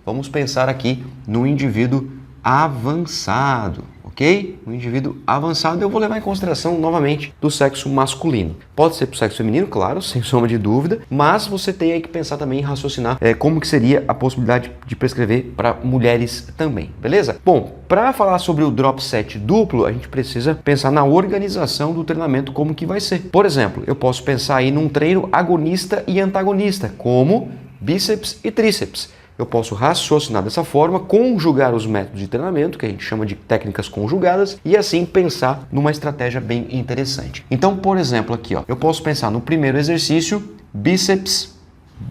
vamos pensar aqui no indivíduo avançado, ok? O indivíduo avançado eu vou levar em consideração novamente do sexo masculino. Pode ser para o sexo feminino, claro, sem sombra de dúvida, mas você tem aí que pensar também em raciocinar como que seria a possibilidade de prescrever para mulheres também, beleza? Bom, para falar sobre o drop set duplo, a gente precisa pensar na organização do treinamento, como que vai ser. Por exemplo, eu posso pensar aí num treino agonista e antagonista, como bíceps e tríceps. Eu posso raciocinar dessa forma, conjugar os métodos de treinamento, que a gente chama de técnicas conjugadas, e assim pensar numa estratégia bem interessante. Então, por exemplo, aqui, ó, eu posso pensar no primeiro exercício, bíceps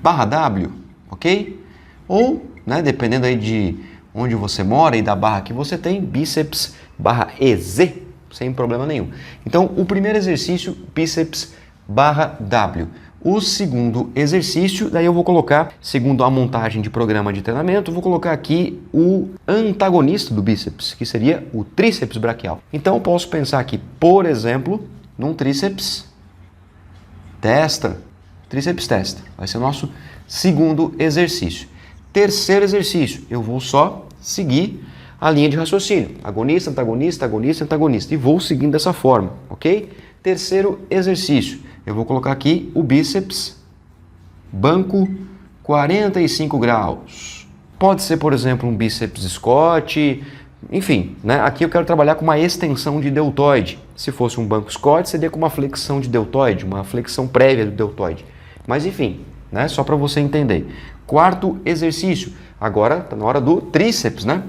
barra W, ok? Ou, né, dependendo aí de onde você mora e da barra que você tem, bíceps barra EZ, sem problema nenhum. Então, o primeiro exercício, bíceps barra W. O segundo exercício, daí eu vou colocar, segundo a montagem de programa de treinamento, vou colocar aqui o antagonista do bíceps, que seria o tríceps braquial. Então eu posso pensar aqui, por exemplo, num tríceps testa. Tríceps testa. Vai ser o nosso segundo exercício. Terceiro exercício, eu vou só seguir a linha de raciocínio. Agonista, antagonista, agonista, antagonista. E vou seguindo dessa forma, ok? Terceiro exercício. Eu vou colocar aqui o bíceps, banco 45 graus. Pode ser, por exemplo, um bíceps Scott, enfim, né? Aqui eu quero trabalhar com uma extensão de deltoide. Se fosse um banco Scott, seria com uma flexão de deltoide, uma flexão prévia do deltoide. Mas enfim, né? Só para você entender. Quarto exercício. Agora está na hora do tríceps, né?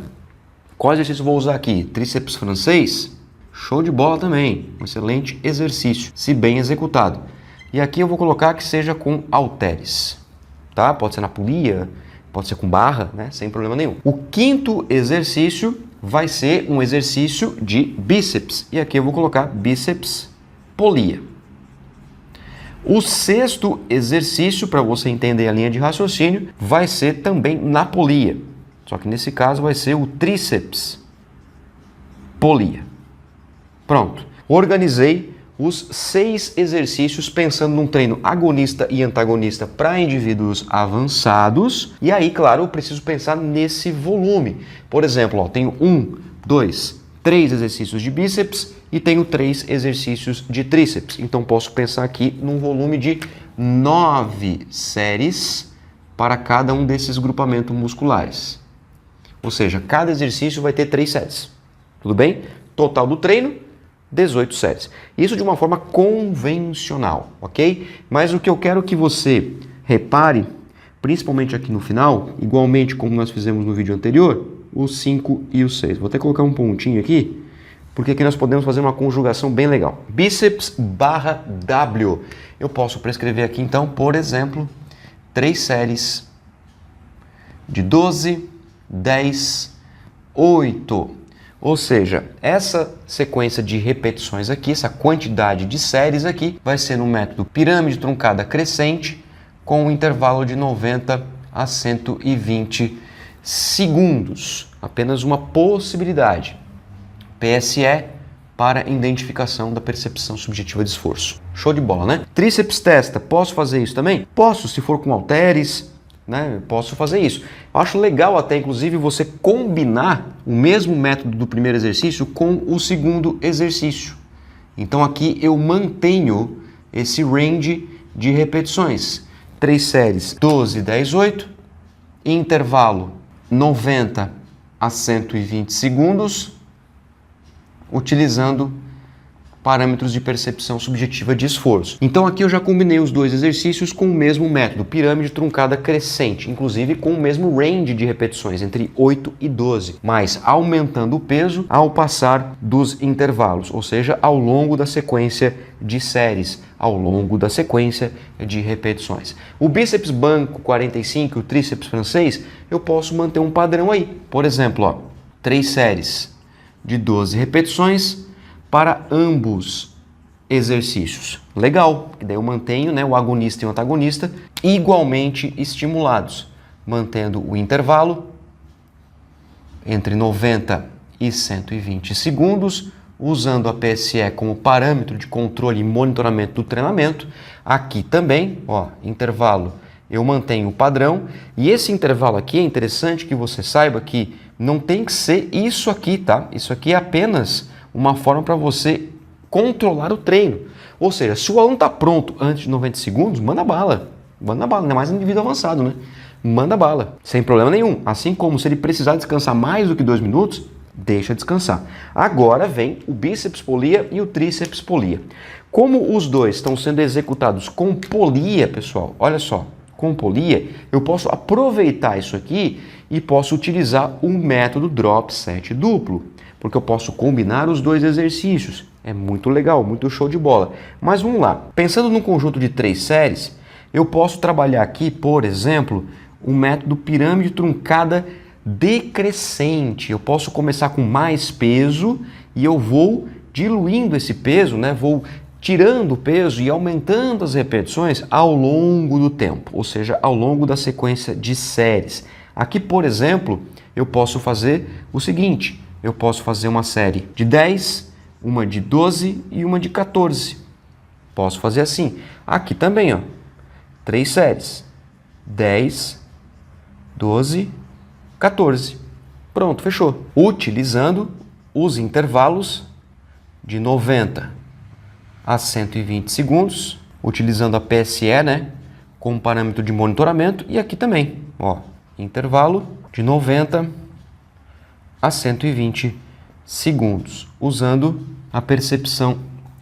Qual exercício eu vou usar aqui? Tríceps francês? Show de bola também, um excelente exercício, se bem executado. E aqui eu vou colocar que seja com halteres, tá? Pode ser na polia, pode ser com barra, né? Sem problema nenhum. O quinto exercício vai ser um exercício de bíceps. E aqui eu vou colocar bíceps polia. O sexto exercício, para você entender a linha de raciocínio, vai ser também na polia. Só que nesse caso vai ser o tríceps polia. Pronto, organizei os 6 exercícios pensando num treino agonista e antagonista para indivíduos avançados. E aí, claro, eu preciso pensar nesse volume. Por exemplo, ó, tenho 1, 2, 3 exercícios de bíceps e tenho 3 exercícios de tríceps. Então posso pensar aqui num volume de 9 séries para cada um desses grupamentos musculares. Ou seja, cada exercício vai ter 3 séries. Tudo bem? Total do treino, 18 séries. Isso de uma forma convencional, ok? Mas o que eu quero que você repare, principalmente aqui no final, igualmente como nós fizemos no vídeo anterior, os 5 e os 6. Vou até colocar um pontinho aqui, porque aqui nós podemos fazer uma conjugação bem legal. Bíceps barra W. Eu posso prescrever aqui então, por exemplo, 3 séries de 12, 10, 8. Ou seja, essa sequência de repetições aqui, essa quantidade de séries aqui, vai ser no método pirâmide truncada crescente com um intervalo de 90 a 120 segundos. Apenas uma possibilidade. PSE para identificação da percepção subjetiva de esforço. Show de bola, né? Tríceps testa, posso fazer isso também? Posso, se for com halteres, né? Posso fazer isso. Eu acho legal até, inclusive, você combinar o mesmo método do primeiro exercício com o segundo exercício. Então aqui eu mantenho esse range de repetições. 3 séries, 12, 10, 8. Intervalo 90 a 120 segundos, utilizando parâmetros de percepção subjetiva de esforço. Então aqui eu já combinei os 2 exercícios com o mesmo método, pirâmide truncada crescente, inclusive com o mesmo range de repetições, entre 8 e 12, mas aumentando o peso ao passar dos intervalos, ou seja, ao longo da sequência de séries, ao longo da sequência de repetições. O bíceps banco 45 e o tríceps francês, eu posso manter um padrão aí. Por exemplo, ó, 3 séries de 12 repetições para ambos exercícios. Legal, porque daí eu mantenho, né, o agonista e o antagonista igualmente estimulados, mantendo o intervalo entre 90 e 120 segundos, usando a PSE como parâmetro de controle e monitoramento do treinamento. Aqui também, ó, intervalo eu mantenho o padrão, e esse intervalo aqui é interessante que você saiba que não tem que ser isso aqui, tá? Isso aqui é apenas uma forma para você controlar o treino. Ou seja, se o aluno está pronto antes de 90 segundos, manda bala. Manda bala, ainda mais no indivíduo avançado, né? Manda bala, sem problema nenhum. Assim como se ele precisar descansar mais do que 2 minutos, deixa descansar. Agora vem o bíceps polia e o tríceps polia. Como os dois estão sendo executados com polia, pessoal, olha só, com polia, eu posso aproveitar isso aqui e posso utilizar o método drop set duplo, porque eu posso combinar os dois exercícios. É muito legal, muito show de bola. Mas vamos lá, pensando num conjunto de 3 séries, eu posso trabalhar aqui, por exemplo, o método pirâmide truncada decrescente. Eu posso começar com mais peso e eu vou diluindo esse peso, né? Vou tirando o peso e aumentando as repetições ao longo do tempo, ou seja, ao longo da sequência de séries. Aqui, por exemplo, eu posso fazer o seguinte, eu posso fazer uma série de 10, uma de 12 e uma de 14. Posso fazer assim. Aqui também, ó, 3 séries, 10, 12, 14. Pronto, fechou. Utilizando os intervalos de 90 a 120 segundos, utilizando a PSE, né, como parâmetro de monitoramento, e aqui também, ó, intervalo de 90 a 120 segundos, usando a percepção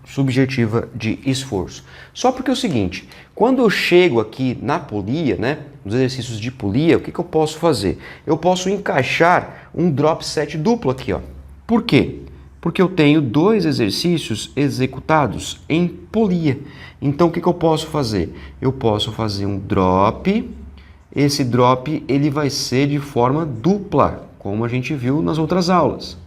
subjetiva de esforço. Só porque é o seguinte, quando eu chego aqui na polia, né, nos exercícios de polia, o que eu posso fazer? Eu posso encaixar um drop set duplo aqui, ó. Por quê? Porque eu tenho 2 exercícios executados em polia. Então, o que eu posso fazer? Eu posso fazer um drop. Esse drop ele vai ser de forma dupla, como a gente viu nas outras aulas.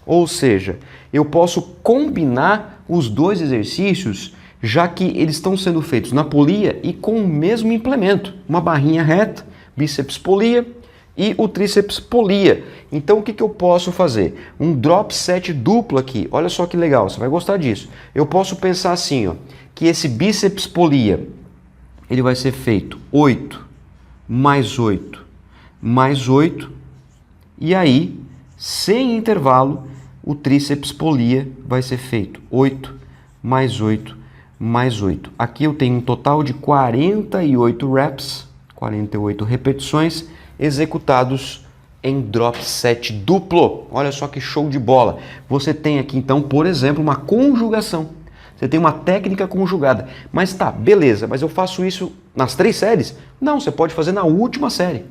Ou seja, eu posso combinar os 2 exercícios, já que eles estão sendo feitos na polia e com o mesmo implemento. Uma barrinha reta, bíceps polia, e o tríceps polia. Então o que eu posso fazer? Um drop set duplo aqui. Olha só que legal, você vai gostar disso. Eu posso pensar assim, ó, que esse bíceps polia, ele vai ser feito 8 mais 8 mais 8, e aí, sem intervalo, o tríceps polia vai ser feito 8 mais 8 mais 8. Aqui eu tenho um total de 48 reps, 48 repetições, executados em drop set duplo. Olha só que show de bola. Você tem aqui então, por exemplo, uma conjugação. Você tem uma técnica conjugada. Mas tá, beleza, mas eu faço isso nas 3 séries? Não, você pode fazer na última série.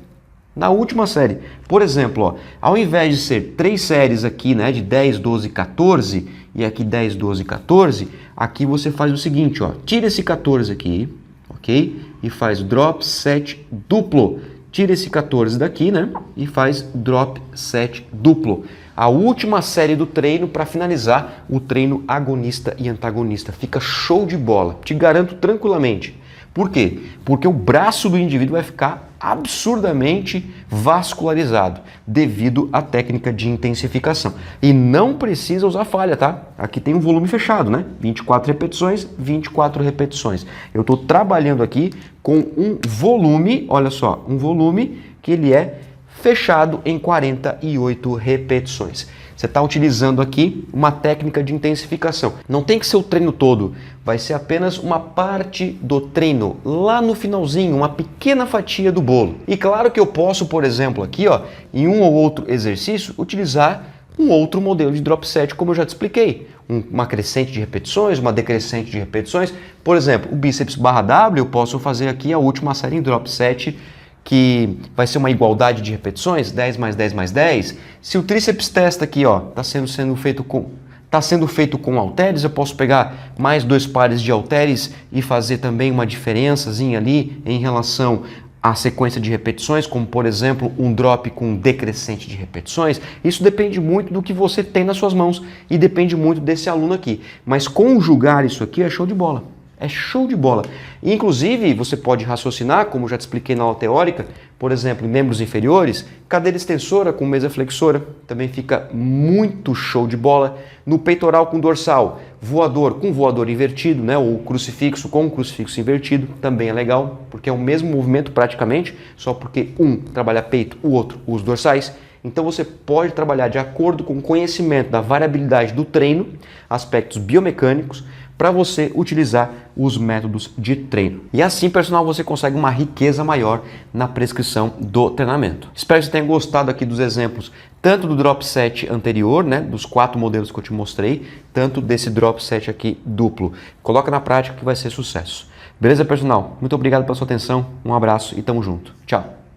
Na última série. Por exemplo, ó, ao invés de ser 3 séries aqui, né, de 10, 12, 14, e aqui 10, 12, 14, aqui você faz o seguinte, ó, tira esse 14 aqui, ok? E faz drop set duplo. Tira esse 14 daqui, né? E faz drop set duplo. A última série do treino para finalizar o treino agonista e antagonista. Fica show de bola. Te garanto tranquilamente. Por quê? Porque o braço do indivíduo vai ficar absurdamente vascularizado devido à técnica de intensificação. E não precisa usar falha, tá? Aqui tem um volume fechado, né? 24 repetições, 24 repetições. Eu estou trabalhando aqui com um volume, olha só, um volume que ele é fechado em 48 repetições. Você está utilizando aqui uma técnica de intensificação. Não tem que ser o treino todo, vai ser apenas uma parte do treino, lá no finalzinho, uma pequena fatia do bolo. E claro que eu posso, por exemplo, aqui, ó, em um ou outro exercício, utilizar um outro modelo de drop set, como eu já te expliquei. Uma crescente de repetições, uma decrescente de repetições. Por exemplo, o bíceps barra W, eu posso fazer aqui a última série em drop set, que vai ser uma igualdade de repetições, 10 mais 10 mais 10. Se o tríceps testa aqui, ó, está sendo feito com halteres, eu posso pegar mais 2 pares de halteres e fazer também uma diferençazinha ali em relação à sequência de repetições, como por exemplo um drop com decrescente de repetições. Isso depende muito do que você tem nas suas mãos e depende muito desse aluno aqui. Mas conjugar isso aqui é show de bola. É show de bola. Inclusive, você pode raciocinar, como já te expliquei na aula teórica, por exemplo, em membros inferiores, cadeira extensora com mesa flexora, também fica muito show de bola. No peitoral com dorsal, voador com voador invertido, né? Ou crucifixo com crucifixo invertido, também é legal, porque é o mesmo movimento praticamente, só porque um trabalha peito, o outro os dorsais. Então você pode trabalhar de acordo com o conhecimento da variabilidade do treino, aspectos biomecânicos, para você utilizar os métodos de treino. E assim, personal, você consegue uma riqueza maior na prescrição do treinamento. Espero que você tenha gostado aqui dos exemplos, tanto do drop set anterior, né, dos 4 modelos que eu te mostrei, tanto desse drop set aqui duplo. Coloca na prática que vai ser sucesso. Beleza, personal? Muito obrigado pela sua atenção, um abraço e tamo junto. Tchau!